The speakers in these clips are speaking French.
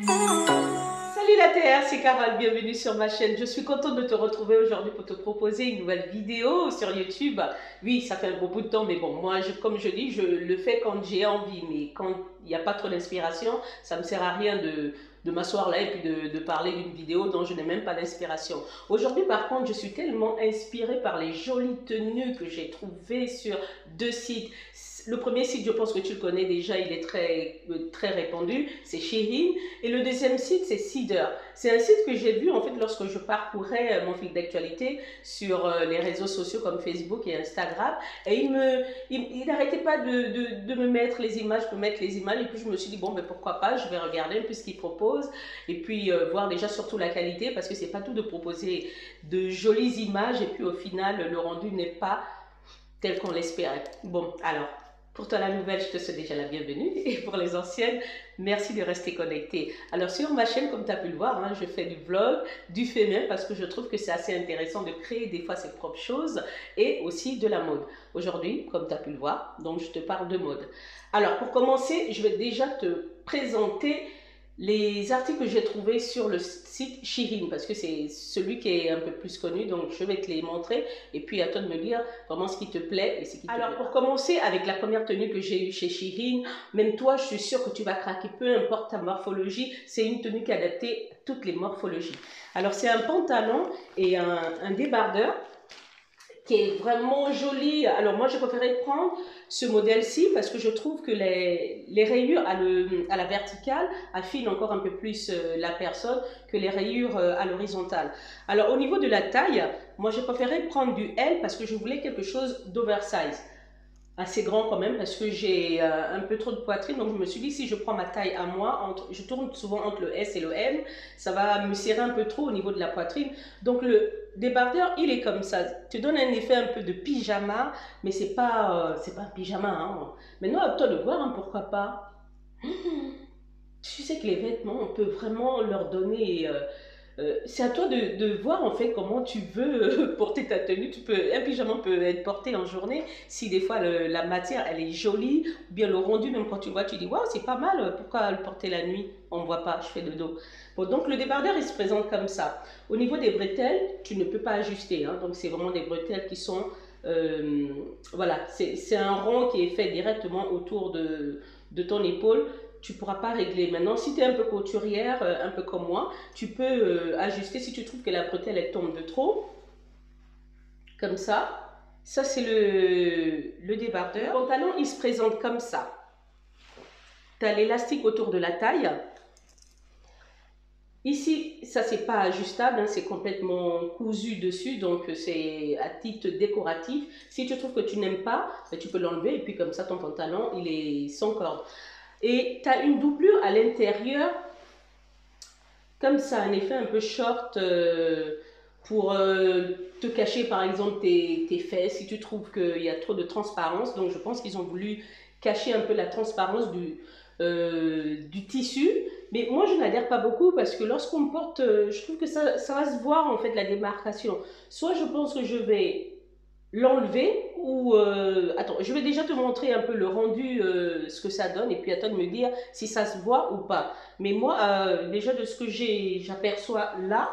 Salut la Terre, c'est Carole, bienvenue sur ma chaîne. Je suis contente de te retrouver aujourd'hui pour te proposer une nouvelle vidéo sur YouTube. Oui, ça fait un beau bout de temps, mais bon, moi, comme je dis, je le fais quand j'ai envie. Mais quand il n'y a pas trop d'inspiration, ça ne me sert à rien de m'asseoir là et puis de parler d'une vidéo dont je n'ai même pas d'inspiration. Aujourd'hui, par contre, je suis tellement inspirée par les jolies tenues que j'ai trouvées sur deux sites. Le premier site, je pense que tu le connais déjà, il est très répandu, c'est Shein. Et le deuxième site, c'est Seeder. C'est un site que j'ai vu en fait lorsque je parcourais mon fil d'actualité sur les réseaux sociaux comme Facebook et Instagram. Et il n'arrêtait pas de me mettre les images, de me mettre les images. Et puis je me suis dit, bon, ben pourquoi pas, je vais regarder un peu ce qu'il propose. Et puis voir déjà surtout la qualité, parce que c'est pas tout de proposer de jolies images. Et puis au final, le rendu n'est pas tel qu'on l'espérait. Bon, alors, pour toi la nouvelle, je te souhaite déjà la bienvenue. Et pour les anciennes, merci de rester connecté. Alors sur ma chaîne, comme tu as pu le voir, hein, je fais du vlog, du féminin, parce que je trouve que c'est assez intéressant de créer des fois ses propres choses et aussi de la mode. Aujourd'hui, comme tu as pu le voir, donc je te parle de mode. Alors pour commencer, je vais déjà te présenter les articles que j'ai trouvés sur le site Shein, parce que c'est celui qui est un peu plus connu, donc je vais te les montrer et puis à toi de me dire vraiment ce qui te plaît et ce qui te plaît. Alors pour commencer avec la première tenue que j'ai eue chez Shein, même toi je suis sûre que tu vas craquer, peu importe ta morphologie, c'est une tenue qui est adaptée à toutes les morphologies. Alors c'est un pantalon et un débardeur qui est vraiment joli. Alors moi, j'ai préféré prendre ce modèle-ci parce que je trouve que les rayures à la verticale affinent encore un peu plus la personne que les rayures à l'horizontale. Alors au niveau de la taille, moi j'ai préféré prendre du L parce que je voulais quelque chose d'oversize. Assez grand quand même parce que j'ai un peu trop de poitrine, donc je me suis dit si je prends ma taille à moi, je tourne souvent entre le S et le M, ça va me serrer un peu trop au niveau de la poitrine. Donc le débardeur il est comme ça, te donne un effet un peu de pyjama, mais c'est pas un pyjama, hein. Maintenant à toi de voir, hein, pourquoi pas. Tu sais que les vêtements on peut vraiment leur donner c'est à toi de voir en fait comment tu veux porter ta tenue. Un pyjama peut être porté en journée si des fois la matière elle est jolie, ou bien le rendu, même quand tu le vois, tu dis waouh, c'est pas mal, pourquoi le porter la nuit? On ne voit pas, je fais de dos. Bon, donc le débardeur il se présente comme ça. Au niveau des bretelles, tu ne peux pas ajuster, hein, donc c'est vraiment des bretelles qui sont. Voilà, c'est un rond qui est fait directement autour de ton épaule. Tu ne pourras pas régler. Maintenant, si tu es un peu couturière, un peu comme moi, tu peux ajuster si tu trouves que la bretelle elle tombe de trop. Comme ça. Ça, c'est le débardeur. Le pantalon, il se présente comme ça. Tu as l'élastique autour de la taille. Ici, ça, c'est pas ajustable, hein, c'est complètement cousu dessus, donc c'est à titre décoratif. Si tu trouves que tu n'aimes pas, ben, tu peux l'enlever et puis comme ça, ton pantalon, il est sans corde. Et tu as une doublure à l'intérieur, comme ça, un effet un peu short pour te cacher par exemple tes fesses si tu trouves qu'il y a trop de transparence. Donc je pense qu'ils ont voulu cacher un peu la transparence du tissu. Mais moi je n'adhère pas beaucoup parce que lorsqu'on porte, je trouve que ça va se voir en fait la démarcation. Soit je pense que je vais l'enlever ou attends, je vais déjà te montrer un peu le rendu, ce que ça donne et puis à toi de me dire si ça se voit ou pas. Mais moi déjà de ce que j'aperçois là,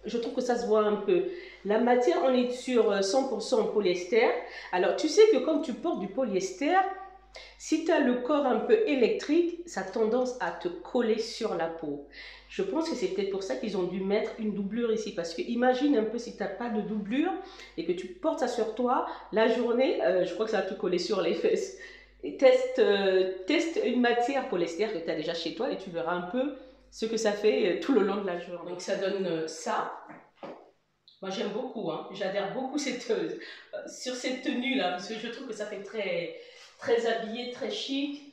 je trouve que ça se voit un peu. La matière, on est sur 100% polyester. Alors tu sais que quand tu portes du polyester, si tu as le corps un peu électrique, ça a tendance à te coller sur la peau. Je pense que c'est peut-être pour ça qu'ils ont dû mettre une doublure ici. Parce que imagine un peu si tu n'as pas de doublure et que tu portes ça sur toi, la journée, je crois que ça va te coller sur les fesses. Et teste une matière polyester que tu as déjà chez toi et tu verras un peu ce que ça fait tout le long de la journée. Donc ça donne ça. Moi j'aime beaucoup, hein. J'adhère beaucoup sur cette tenue là parce que je trouve que ça fait très habillé, très chic.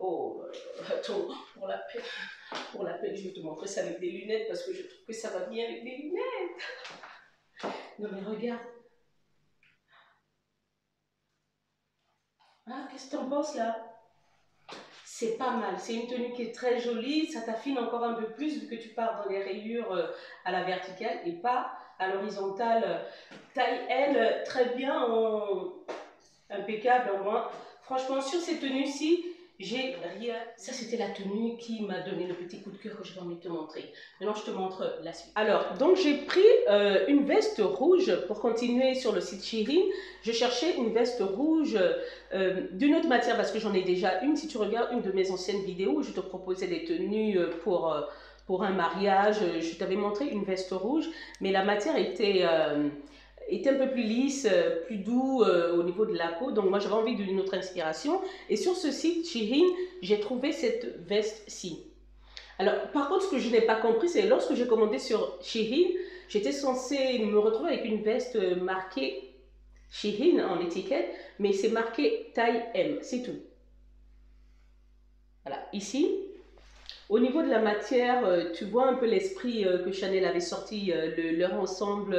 Oh, attends, pour la peine, je vais te montrer ça avec des lunettes parce que je trouve que ça va bien avec des lunettes. Non mais regarde. Ah, qu'est-ce que tu en penses là? C'est pas mal, c'est une tenue qui est très jolie, ça t'affine encore un peu plus vu que tu pars dans les rayures à la verticale et pas à l'horizontale. Taille L, très bien, impeccable en moins. Franchement, sur ces tenues-ci, j'ai rien. Ça, c'était la tenue qui m'a donné le petit coup de cœur que j'ai envie de te montrer. Maintenant, je te montre la suite. Alors, donc j'ai pris une veste rouge pour continuer sur le site Shein. Je cherchais une veste rouge d'une autre matière parce que j'en ai déjà une. Si tu regardes une de mes anciennes vidéos où je te proposais des tenues pour un mariage, je t'avais montré une veste rouge, mais la matière était un peu plus lisse, plus doux au niveau de la peau. Donc moi j'avais envie d'une autre inspiration. Et sur ce site Shein, j'ai trouvé cette veste-ci. Alors par contre, ce que je n'ai pas compris, c'est lorsque j'ai commandé sur Shein, j'étais censée me retrouver avec une veste marquée Shein en étiquette, mais c'est marqué taille M, c'est tout. Voilà, ici. Au niveau de la matière, tu vois un peu l'esprit que Chanel avait sorti, leur ensemble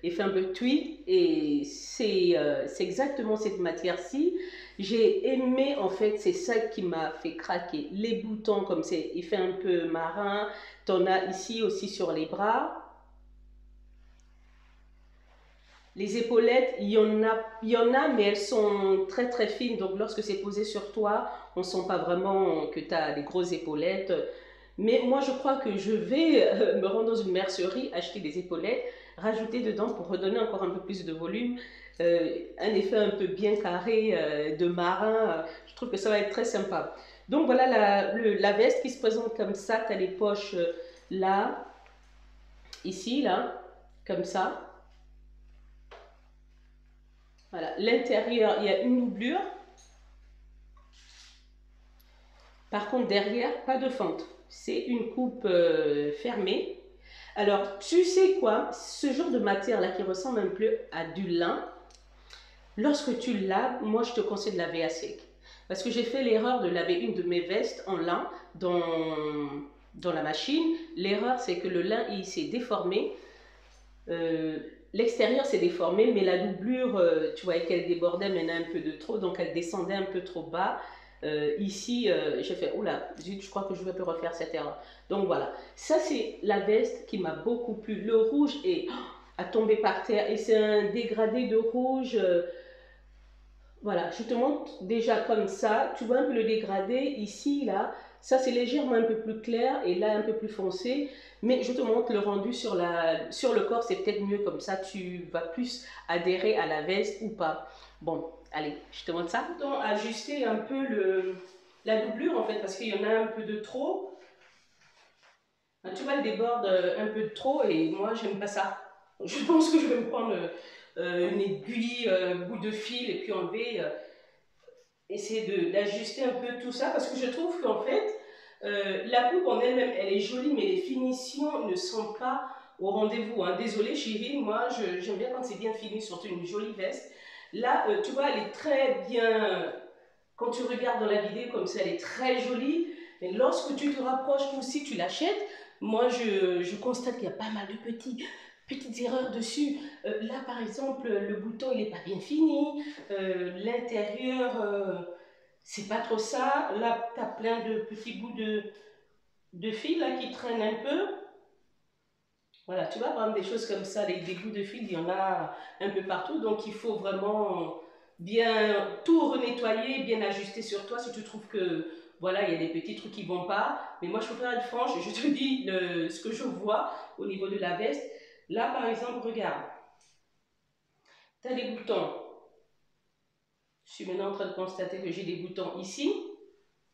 est fait un peu tweed et c'est exactement cette matière-ci. J'ai aimé en fait, c'est ça qui m'a fait craquer. Les boutons comme c'est effet un peu marin, t'en as ici aussi sur les bras. Les épaulettes, il y en a, mais elles sont très très fines. Donc lorsque c'est posé sur toi, on ne sent pas vraiment que tu as des grosses épaulettes. Mais moi, je crois que je vais me rendre dans une mercerie, acheter des épaulettes, rajouter dedans pour redonner encore un peu plus de volume. Un effet un peu bien carré de marin. Je trouve que ça va être très sympa. Donc voilà la veste qui se présente comme ça. Tu as les poches là, ici, là, comme ça. Voilà, l'intérieur, il y a une doublure. Par contre, derrière, pas de fente. C'est une coupe fermée. Alors, tu sais quoi? Ce genre de matière-là qui ressemble un peu à du lin, lorsque tu laves, moi, je te conseille de laver à sec. Parce que j'ai fait l'erreur de laver une de mes vestes en lin dans la machine. L'erreur, c'est que le lin, il s'est déformé. L'extérieur s'est déformé, mais la doublure, tu voyais qu'elle débordait maintenant un peu de trop, donc elle descendait un peu trop bas. Ici, j'ai fait, oula, zut, je crois que je vais plus refaire cette erreur. Donc voilà, ça c'est la veste qui m'a beaucoup plu. Le rouge a tombé par terre et c'est un dégradé de rouge. Voilà, je te montre déjà comme ça. Tu vois un peu le dégradé ici, là. Ça, c'est légèrement un peu plus clair et là, un peu plus foncé. Mais je te montre le rendu sur le corps. C'est peut-être mieux comme ça. Tu vas plus adhérer à la veste ou pas. Bon, allez, je te montre ça. Donc, ajuster un peu la doublure, en fait, parce qu'il y en a un peu de trop. Tu vois, elle déborde un peu de trop et moi, j'aime pas ça. Je pense que je vais me prendre une aiguille, bout de fil et puis enlever... essayer d'ajuster un peu tout ça parce que je trouve qu'en fait, la coupe en elle-même, elle est jolie, mais les finitions ne sont pas au rendez-vous. Hein. Désolée chérie, moi j'aime bien quand c'est bien fini, surtout une jolie veste. Là, tu vois, elle est très bien, quand tu regardes dans la vidéo comme ça, elle est très jolie, mais lorsque tu te rapproches ou si tu l'achètes, moi je constate qu'il y a pas mal de petites erreurs dessus. Là, par exemple, le bouton, il n'est pas bien fini. L'intérieur, c'est pas trop ça. Là, tu as plein de petits bouts de fil là, qui traînent un peu. Voilà, tu vois, par exemple, des choses comme ça, des bouts de fil, il y en a un peu partout. Donc, il faut vraiment bien tout renettoyer, bien ajuster sur toi si tu trouves que, voilà, il y a des petits trucs qui vont pas. Mais moi, je préfère être franche, je te dis ce que je vois au niveau de la veste. Là, par exemple, regarde, tu as des boutons. Je suis maintenant en train de constater que j'ai des boutons ici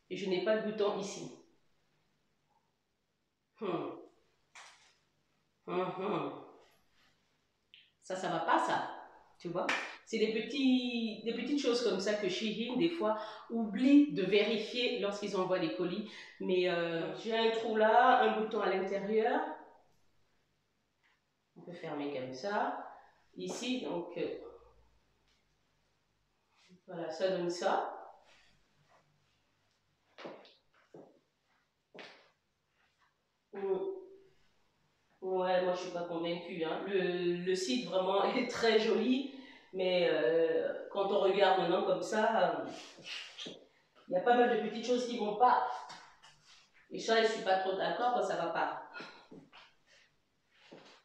et je n'ai pas de bouton ici. Ça va pas ça, tu vois. C'est des petites choses comme ça que Shein, des fois, oublie de vérifier lorsqu'ils envoient les colis. Mais j'ai un trou là, un bouton à l'intérieur. On peut fermer comme ça. Ici, donc, voilà, ça donne ça. Ouais, moi je suis pas convaincue. Hein. Le site vraiment est très joli, mais quand on regarde maintenant comme ça, il y a pas mal de petites choses qui vont pas. Et ça, je suis pas trop d'accord quand ça va pas.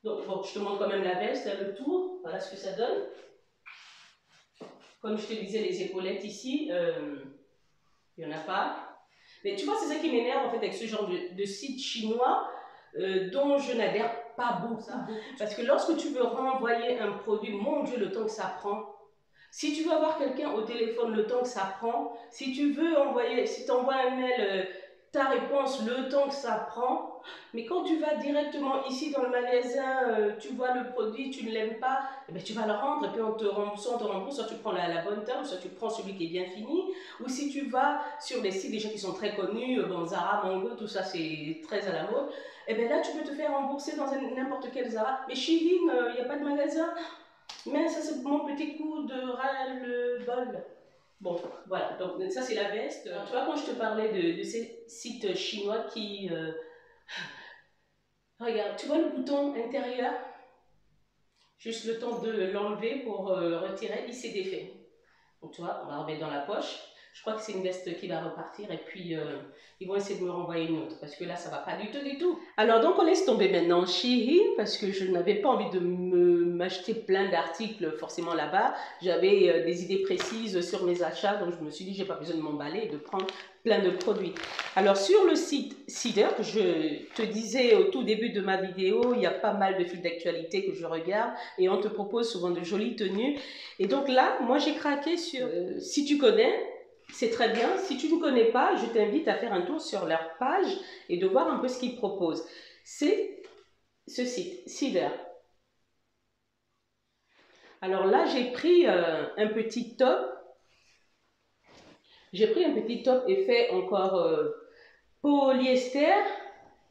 Donc bon, je te montre quand même la veste, le tour, voilà ce que ça donne. Comme je te disais, les épaulettes ici, Il n'y en a pas. Mais tu vois, c'est ça qui m'énerve en fait avec ce genre de site chinois dont je n'adhère pas beaucoup. Parce que lorsque tu veux renvoyer un produit, mon Dieu, le temps que ça prend. Si tu veux avoir quelqu'un au téléphone, le temps que ça prend. Si tu veux envoyer, si tu envoies un mail, ta réponse, le temps que ça prend. Mais quand tu vas directement ici dans le magasin, tu vois le produit, tu ne l'aimes pas, eh bien, tu vas le rendre et puis on te rembourse, soit tu prends la bonne taille, soit tu prends celui qui est bien fini. Ou si tu vas sur des sites déjà qui sont très connus, bon, Zara, Mango, tout ça c'est très à la mode, et bien là tu peux te faire rembourser dans n'importe quel Zara. Mais Shein, il n'y a pas de magasin. Mais ça c'est mon petit coup de ras-le-bol. Bon, voilà, donc ça c'est la veste. Tu vois, quand je te parlais de ces sites chinois qui... regarde, tu vois le bouton intérieur? Juste le temps de l'enlever pour retirer, il s'est défait. Donc tu vois, on va remettre dans la poche. Je crois que c'est une veste qui va repartir et puis ils vont essayer de me renvoyer une autre parce que là ça va pas du tout du tout. Alors donc on laisse tomber maintenant Shein parce que je n'avais pas envie de m'acheter plein d'articles forcément là-bas. J'avais des idées précises sur mes achats, donc je me suis dit j'ai pas besoin de m'emballer et de prendre plein de produits. Alors sur le site Cider, que je te disais au tout début de ma vidéo, il y a pas mal de fils d'actualité que je regarde et on te propose souvent de jolies tenues. Et donc là, moi j'ai craqué sur... si tu connais, c'est très bien. Si tu ne connais pas, je t'invite à faire un tour sur leur page et de voir un peu ce qu'ils proposent. C'est ce site, Cider. Alors là, j'ai pris un petit top. J'ai pris un petit top effet encore polyester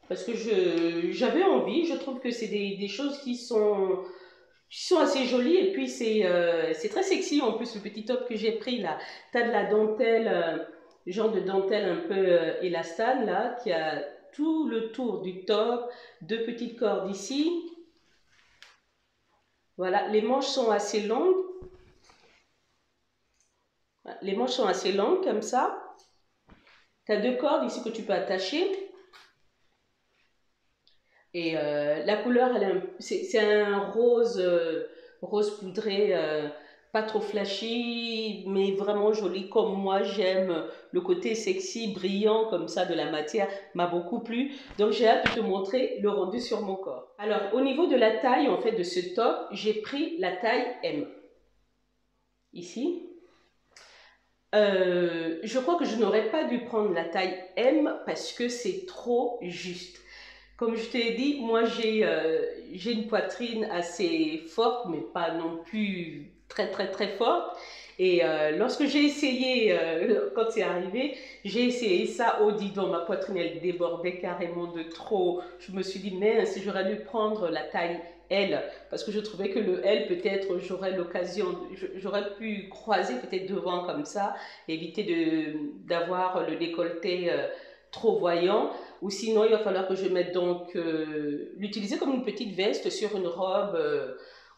parce que j'avais envie. Je trouve que c'est des choses qui sont assez jolies et puis c'est très sexy en plus le petit top que j'ai pris là. Tu as de la dentelle, genre de dentelle un peu élastane là, qui a tout le tour du top, deux petites cordes ici. Voilà, les manches sont assez longues. Les manches sont assez longues comme ça. Tu as deux cordes ici que tu peux attacher. Et la couleur, c'est un rose, rose poudré, pas trop flashy, mais vraiment joli comme moi j'aime. Le côté sexy, brillant comme ça de la matière m'a beaucoup plu. Donc j'ai hâte de te montrer le rendu sur mon corps. Alors au niveau de la taille en fait de ce top, j'ai pris la taille M. Ici. Je crois que je n'aurais pas dû prendre la taille M parce que c'est trop juste. Comme je t'ai dit, moi j'ai une poitrine assez forte, mais pas non plus très forte. Et lorsque j'ai essayé, quand c'est arrivé, j'ai essayé ça au didon. Ma poitrine, elle débordait carrément de trop. Je me suis dit, mince, j'aurais dû prendre la taille L. Parce que je trouvais que le L, peut-être, j'aurais l'occasion, j'aurais pu croiser peut-être devant comme ça, éviter d'avoir le décolleté trop voyant. Ou sinon, il va falloir que je mette donc, l'utiliser comme une petite veste sur une robe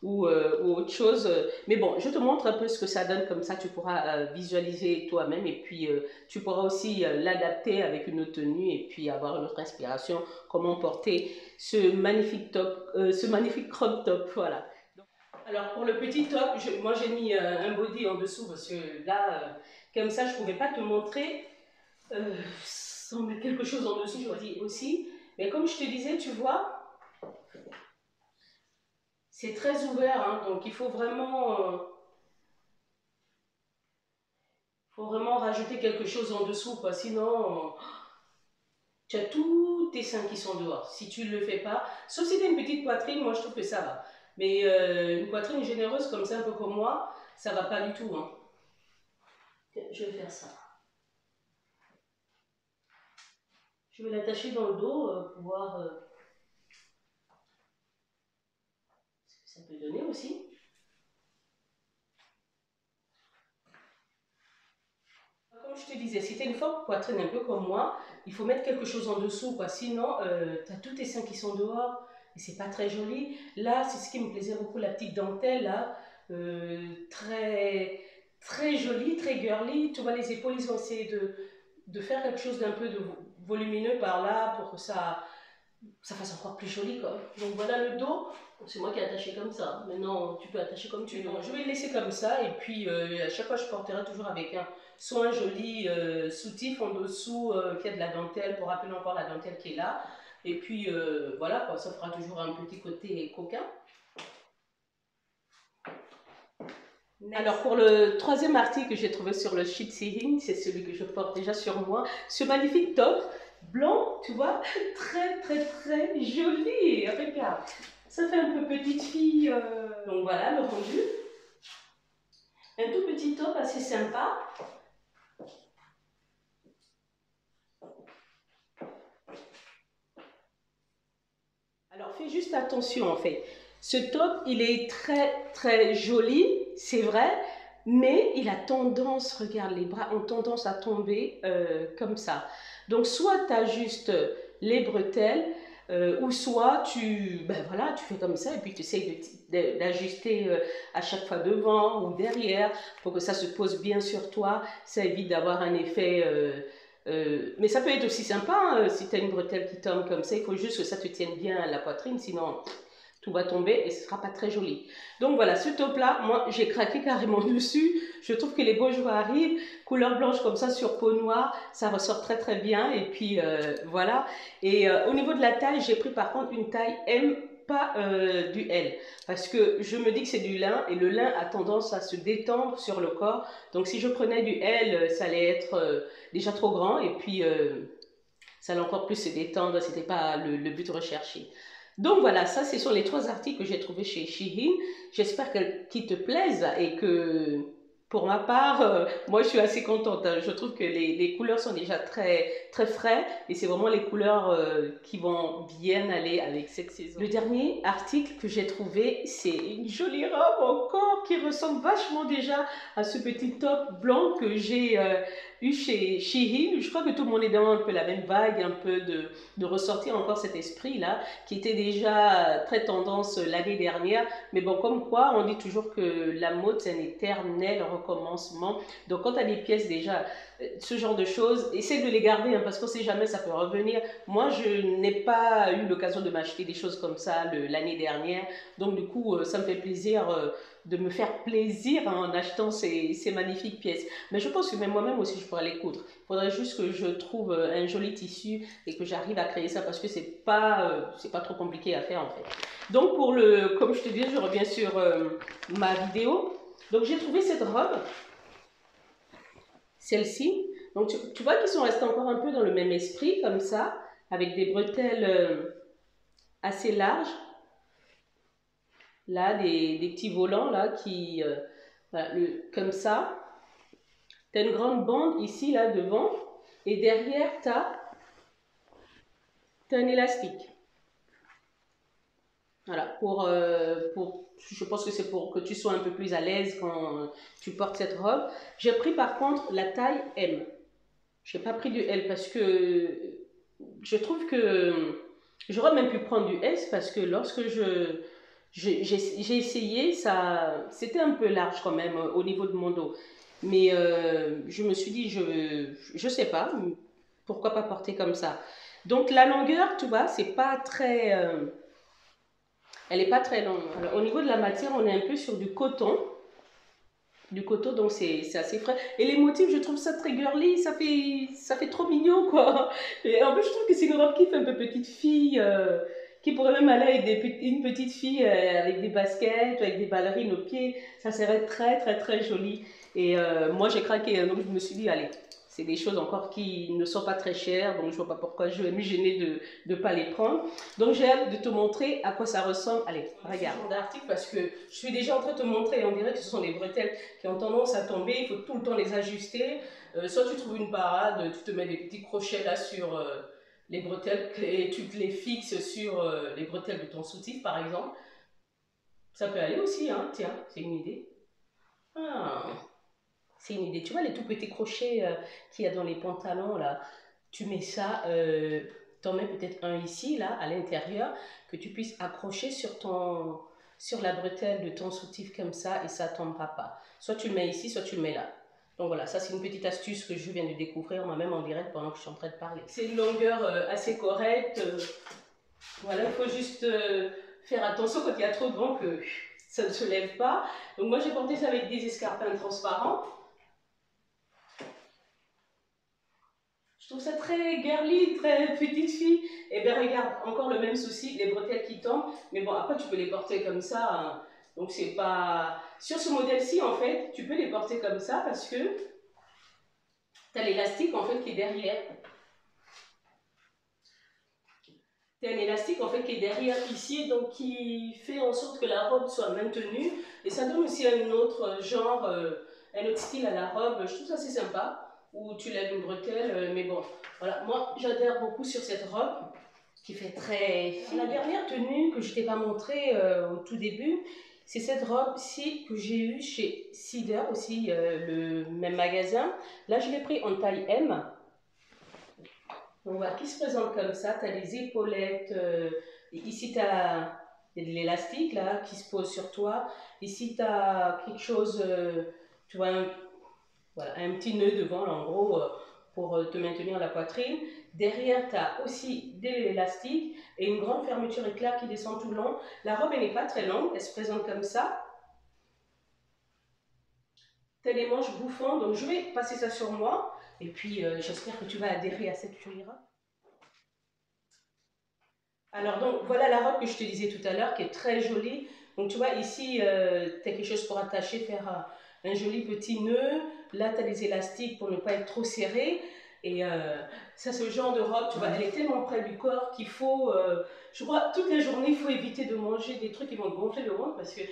ou autre chose. Mais bon, je te montre un peu ce que ça donne, comme ça tu pourras visualiser toi-même et puis tu pourras aussi l'adapter avec une autre tenue et puis avoir une autre inspiration, comment porter ce magnifique top, ce magnifique crop top, voilà. Alors pour le petit top, moi j'ai mis un body en dessous parce que là, comme ça je ne pouvais pas te montrer sans mettre quelque chose en dessous aussi. Mais comme je te disais, tu vois, c'est très ouvert, hein, donc il faut vraiment rajouter quelque chose en dessous, quoi. Sinon, tu as tous tes seins qui sont dehors. Si tu ne le fais pas, sauf si tu as une petite poitrine, moi je trouve que ça va. Mais une poitrine généreuse comme ça, un peu comme moi, ça va pas du tout. Hein. Je vais faire ça. Je vais l'attacher dans le dos pour voir ce que ça peut donner aussi. Comme je te disais, si tu as une forte poitrine un peu comme moi, il faut mettre quelque chose en dessous, quoi. Sinon, tu as tous tes seins qui sont dehors et c'est pas très joli. Là, c'est ce qui me plaisait beaucoup, la petite dentelle, là, très jolie, très girly. Tu vois, les épaules, ils ont essayé de faire quelque chose d'un peu de volumineux par là pour que ça fasse encore plus joli, quoi. Donc voilà le dos. C'est moi qui ai attaché comme ça. Maintenant, tu peux attacher comme tu veux. Je vais le laisser comme ça et puis à chaque fois, je porterai toujours avec soit un joli soutif en dessous qui a de la dentelle pour rappeler encore la dentelle qui est là. Et puis voilà, quoi, ça fera toujours un petit côté coquin. Alors pour le troisième article que j'ai trouvé sur le Sheet Seeing, c'est celui que je porte déjà sur moi, ce magnifique top blanc, tu vois, très très très joli, regarde, ça fait un peu petite fille, donc voilà le rendu, un tout petit top assez sympa. Alors fais juste attention en fait, ce top il est très très joli, c'est vrai, mais il a tendance, regarde, les bras ont tendance à tomber comme ça. Donc soit tu ajustes les bretelles, ou soit ben voilà, tu fais comme ça et puis tu essayes d'ajuster à chaque fois devant ou derrière pour que ça se pose bien sur toi. Ça évite d'avoir un effet... mais ça peut être aussi sympa hein, si tu as une bretelle qui tombe comme ça. Il faut juste que ça te tienne bien à la poitrine, sinon tout va tomber et ce ne sera pas très joli. Donc voilà, ce top là, moi j'ai craqué carrément dessus. Je trouve que les beaux jours arrivent, couleur blanche comme ça sur peau noire, ça ressort très très bien. Et puis voilà. Et au niveau de la taille, j'ai pris par contre une taille M, pas du L, parce que je me dis que c'est du lin et le lin a tendance à se détendre sur le corps. Donc si je prenais du L, ça allait être déjà trop grand et puis ça allait encore plus se détendre, c'était pas le but recherché. Donc voilà, ça ce sont les 3 articles que j'ai trouvés chez Shein. J'espère qu'ils te plaisent et que pour ma part, moi je suis assez contente. Je trouve que les couleurs sont déjà très, très frais et c'est vraiment les couleurs qui vont bien aller avec cette saison. Le dernier article que j'ai trouvé, c'est une jolie robe encore qui ressemble vachement déjà à ce petit top blanc que j'ai eu chez Shein. Je crois que tout le monde est dans un peu la même vague, un peu de ressortir encore cet esprit-là qui était déjà très tendance l'année dernière. Mais bon, comme quoi, on dit toujours que la mode, c'est un éternel recommencement. Donc, quand tu as des pièces déjà, ce genre de choses, essaie de les garder hein, parce qu'on ne sait jamais, ça peut revenir. Moi, je n'ai pas eu l'occasion de m'acheter des choses comme ça l'année dernière. Donc, du coup, ça me fait plaisir de me faire plaisir en achetant ces magnifiques pièces. Mais je pense que même moi-même aussi, je pourrais les coudre. Il faudrait juste que je trouve un joli tissu et que j'arrive à créer ça parce que c'est pas trop compliqué à faire en fait. Donc comme je te dis, je reviens sur ma vidéo. Donc j'ai trouvé cette robe, celle-ci. Donc tu vois qu'ils sont restés encore un peu dans le même esprit comme ça, avec des bretelles assez larges. Là, des petits volants là qui, voilà, comme ça. Tu as une grande bande ici là devant et derrière tu as un élastique. Voilà, je pense que c'est pour que tu sois un peu plus à l'aise quand tu portes cette robe. J'ai pris par contre la taille M. Je n'ai pas pris du L parce que je trouve que j'aurais même pu prendre du S parce que lorsque j'ai essayé, c'était un peu large quand même au niveau de mon dos. Mais je me suis dit, je sais pas, pourquoi pas porter comme ça. Donc la longueur, tu vois, c'est pas très... elle n'est pas très longue. Alors, au niveau de la matière, on est un peu sur du coton. Du coton, donc c'est assez frais. Et les motifs, je trouve ça très girly, ça fait trop mignon, quoi. Et en plus, je trouve que c'est une robe qui fait un peu petite fille, qui pourrait même aller avec une petite fille avec des baskets, avec des ballerines aux pieds. Ça serait très, très, très joli. Et moi, j'ai craqué, donc je me suis dit, allez, c'est des choses encore qui ne sont pas très chères, donc je ne vois pas pourquoi je vais me gêner de ne pas les prendre. Donc j'ai hâte de te montrer à quoi ça ressemble. Allez, regarde. Ce genre d'article parce que je suis déjà en train de te montrer, on dirait que ce sont des bretelles qui ont tendance à tomber, il faut tout le temps les ajuster. Soit tu trouves une parade, tu te mets des petits crochets là sur les bretelles et tu te les fixes sur les bretelles de ton soutif par exemple. Ça peut aller aussi, hein, tiens, c'est une idée. Ah. C'est une idée. Tu vois les tout petits crochets qu'il y a dans les pantalons là, tu mets ça, t'en mets peut-être un ici là à l'intérieur que tu puisses accrocher sur la bretelle de ton soutif comme ça et ça tombera pas. Soit tu le mets ici, soit tu le mets là. Donc voilà, ça c'est une petite astuce que je viens de découvrir moi-même en direct pendant que je suis en train de parler. C'est une longueur assez correcte. Voilà, il faut juste faire attention quand il y a trop de vent que ça ne se lève pas. Donc moi j'ai porté ça avec des escarpins transparents. Je trouve ça très girly, très petite fille. Et bien regarde, encore le même souci, les bretelles qui tombent. Mais bon, après tu peux les porter comme ça, hein. Donc c'est pas... Sur ce modèle-ci, en fait, tu peux les porter comme ça parce que tu as l'élastique en fait qui est derrière. Tu as un élastique en fait qui est derrière ici, donc qui fait en sorte que la robe soit maintenue. Et ça donne aussi un autre genre, un autre style à la robe. Je trouve ça assez sympa. Où tu lèves une bretelle, mais bon, voilà. Moi, j'adhère beaucoup sur cette robe qui fait très fine. La dernière tenue que je t'ai pas montrée au tout début, c'est cette robe-ci que j'ai eue chez Cider aussi, le même magasin. Là, je l'ai pris en taille M. Donc voilà, qui se présente comme ça. Tu as les épaulettes. Ici, tu as l'élastique là qui se pose sur toi. Ici, tu as quelque chose, tu vois, voilà, un petit nœud devant, là, en gros, pour te maintenir la poitrine. Derrière, tu as aussi de l'élastique et une grande fermeture éclair qui descend tout le long. La robe, elle n'est pas très longue, elle se présente comme ça. Tu as les manches bouffantes, donc je vais passer ça sur moi. Et puis, j'espère que tu vas adhérer à cette cuillère. Alors, donc, voilà la robe que je te disais tout à l'heure, qui est très jolie. Donc, tu vois, ici, tu as quelque chose pour attacher, faire un joli petit nœud. Là, tu as des élastiques pour ne pas être trop serré. Et ça, c'est le genre de robe, tu vois, elle est tellement près du corps qu'il faut, je crois, toute la journée, il faut éviter de manger des trucs qui vont te gonfler le ventre parce que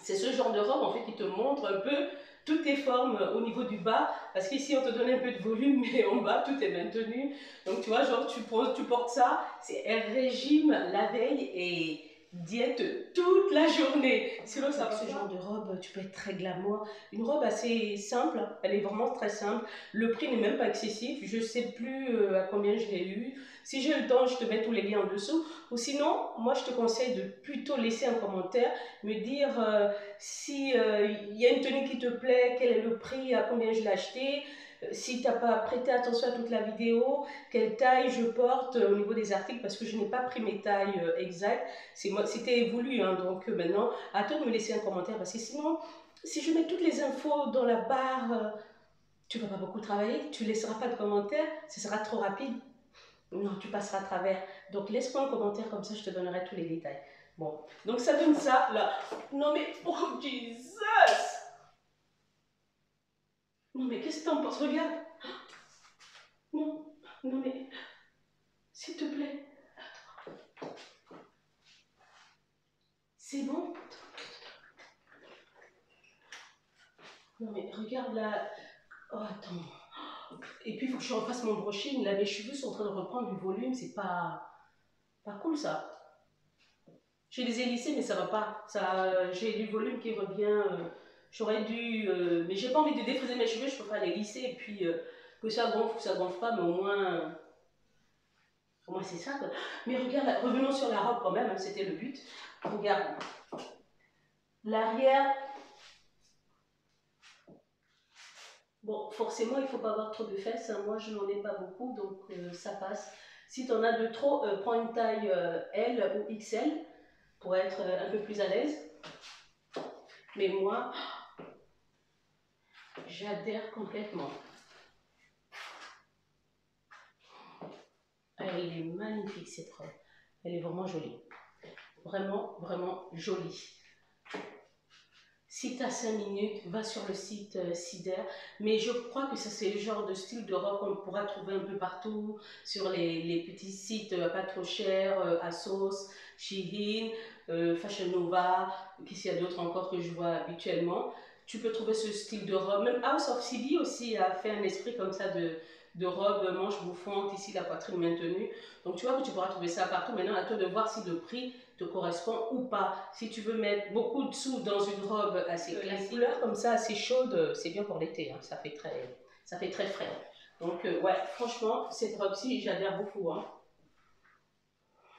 c'est ce genre de robe, en fait, qui te montre un peu toutes tes formes au niveau du bas, parce qu'ici, on te donne un peu de volume, mais en bas, tout est maintenu. Donc, tu vois, genre, tu portes ça, c'est un régime la veille et diète toute la journée. Sinon, ça va. Ce genre de robe, tu peux être très glamour. Une robe assez simple, elle est vraiment très simple. Le prix n'est même pas excessif. Je ne sais plus à combien je l'ai eu. Si j'ai le temps, je te mets tous les liens en dessous. Ou sinon, moi, je te conseille de plutôt laisser un commentaire, me dire si il y a une tenue qui te plaît, quel est le prix, à combien je l'ai acheté. Si tu n'as pas prêté attention à toute la vidéo, quelle taille je porte au niveau des articles, parce que je n'ai pas pris mes tailles exactes. C'était voulu, hein, donc maintenant, à toi de me laisser un commentaire, parce que sinon, si je mets toutes les infos dans la barre, tu ne vas pas beaucoup travailler, tu ne laisseras pas de commentaire, ce sera trop rapide. Non, tu passeras à travers. Donc, laisse-moi un commentaire, comme ça, je te donnerai tous les détails. Bon, donc ça donne ça, là. Non, mais, oh, Jesus! Non, mais qu'est-ce que t'en penses? Regarde. Non, non, mais, s'il te plaît. C'est bon? Non, mais regarde là. Oh, attends. Et puis, il faut que je refasse mon brushing. Là, mes cheveux sont en train de reprendre du volume. C'est pas cool, ça. Je les ai lissés, mais ça va pas. J'ai du volume qui revient. J'aurais dû. Mais j'ai pas envie de défriser mes cheveux. Je peux pas les lisser. Et puis, que ça gonfle pas, mais au moins. Au moins, c'est ça, quoi. Mais regarde, revenons sur la robe quand même. Hein, c'était le but. Regarde. L'arrière. Bon, forcément, il ne faut pas avoir trop de fesses. Hein. Moi, je n'en ai pas beaucoup, donc ça passe. Si tu en as de trop, prends une taille L ou XL pour être un peu plus à l'aise. Mais moi, j'adhère complètement. Elle est magnifique, cette robe. Elle est vraiment jolie. Vraiment, vraiment jolie. Si tu as 5 minutes, va sur le site Cider. Mais je crois que ça, c'est le genre de style de robe qu'on pourra trouver un peu partout, sur les petits sites pas trop chers, ASOS, Shein, Fashion Nova, qu'est-ce qu'il y a d'autres encore que je vois habituellement. Tu peux trouver ce style de robe. Même House of CB aussi a fait un esprit comme ça de robe, manche bouffante, ici la poitrine maintenue. Donc tu vois que tu pourras trouver ça partout. Maintenant, à toi de voir si le prix te correspond ou pas. Si tu veux mettre beaucoup de sous dans une robe assez classique, une couleur comme ça, assez chaude, c'est bien pour l'été. Hein. Ça fait très frais. Donc, ouais, franchement, cette robe-ci, j'adhère beaucoup. Hein.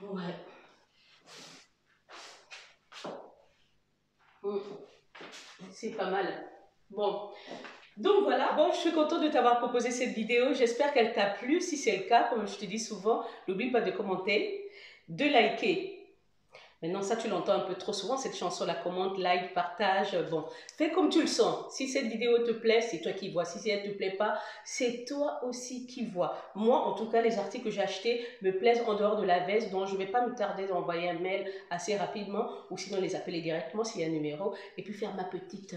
Ouais. C'est pas mal. Bon. Donc voilà, bon, je suis contente de t'avoir proposé cette vidéo. J'espère qu'elle t'a plu. Si c'est le cas, comme je te dis souvent, n'oublie pas de commenter, de liker Maintenant, ça, tu l'entends un peu trop souvent, cette chanson-là. Commente, like, partage. Bon, fais comme tu le sens. Si cette vidéo te plaît, c'est toi qui vois. Si elle ne te plaît pas, c'est toi aussi qui vois. Moi, en tout cas, les articles que j'ai achetés me plaisent en dehors de la veste, donc je ne vais pas me tarder d'envoyer un mail assez rapidement ou sinon les appeler directement s'il y a un numéro et puis faire ma petite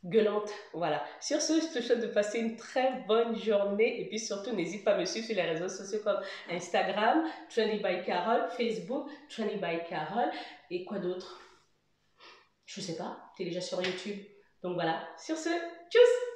gueulante. Voilà. Sur ce, je te souhaite de passer une très bonne journée et puis surtout, n'hésite pas à me suivre sur les réseaux sociaux comme Instagram, Trendy by Carole, Facebook, Trendy by Carole et quoi d'autre? Je sais pas, tu es déjà sur YouTube. Donc voilà. Sur ce, tchuss!